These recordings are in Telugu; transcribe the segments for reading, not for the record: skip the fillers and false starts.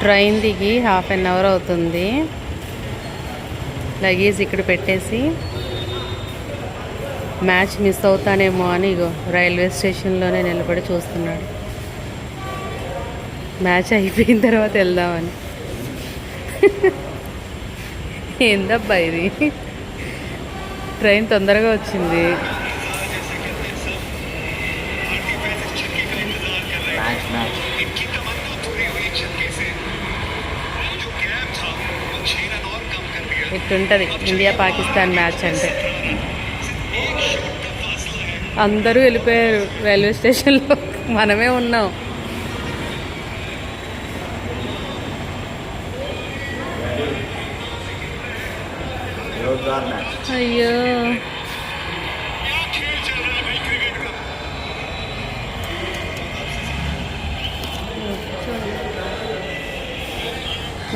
ట్రైన్ దిగి హాఫ్ అన్ అవర్ అవుతుంది. లగేజ్ ఇక్కడ పెట్టేసి మ్యాచ్ మిస్ అవుతానేమో అని ఇగో రైల్వే స్టేషన్లోనే నిలబడి చూస్తున్నాడు. మ్యాచ్ అయిపోయిన తర్వాత వెళ్దామని. ఏందబ్బా ఇది, ట్రైన్ తొందరగా వచ్చింది. ఇట్లుంటుంది ఇండియా పాకిస్తాన్ మ్యాచ్ అంటే. అందరూ వెళ్ళిపోయారు రైల్వే స్టేషన్లో, మనమే ఉన్నాం. అయ్యో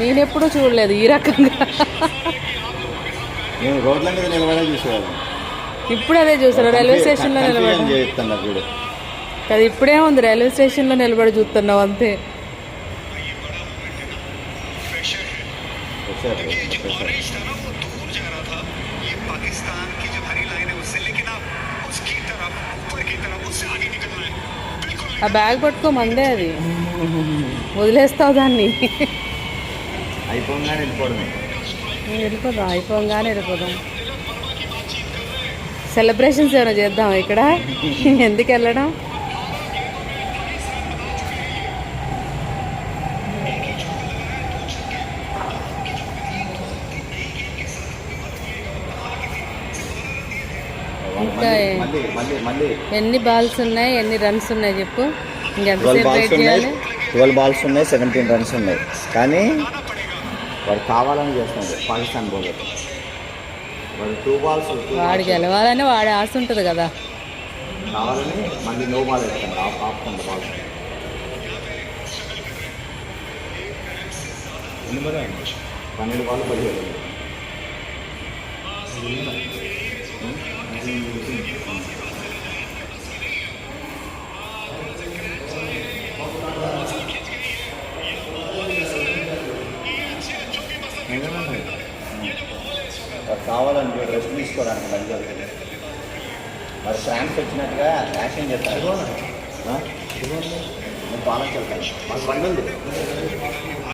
నేనెప్పుడూ చూడలేదు ఈ రకంగా. రోడ్ల మీద నిలబడే చూసేవాళ్ళం. ఇప్పుడు అదే చూసారు రైల్వే స్టేషన్లో నిలబడి. అది ఇప్పుడే ఉంది, రైల్వే స్టేషన్లో నిలబడి చూస్తున్నావు అంతే. ఆ బ్యాగ్ పట్టుకోమందే, అది వదిలేస్తావు దాన్ని. అయిపోగానే వెళ్ళిపోదాం, అయిపోగానే వెళ్ళిపోదాం. సెలబ్రేషన్స్ ఏమైనా చేద్దాం ఇక్కడ, ఎందుకు వెళ్ళడం. ఇంకా ఎన్ని బాల్స్ ఉన్నాయి, ఎన్ని రన్స్ ఉన్నాయి చెప్పు. ఇంకెంతసేపు వెయిట్ చేయాలి? 12 balls ఉన్నాయి, 17 runs ఉన్నాయి. కానీ వాడు కావాలని చేస్తున్నాడు పాకిస్తాన్ బౌలర్. వాడు 2 balls వాడు గెలవాలని వాడి ఆశ ఉంటుంది కదా. కావాలని మళ్ళీ నో బాల్ వేస్తాడు, ఆఫ్ బాల్స్. 12 balls 17. కావాలని రెస్ట్ తీసుకోవడానికి లంజాలు మరి ఫ్రాన్స్ వచ్చినట్టుగా యాక్షన్ చేస్తారు. నేను పాలన చెప్తాను, మాకు బండి ఉంది.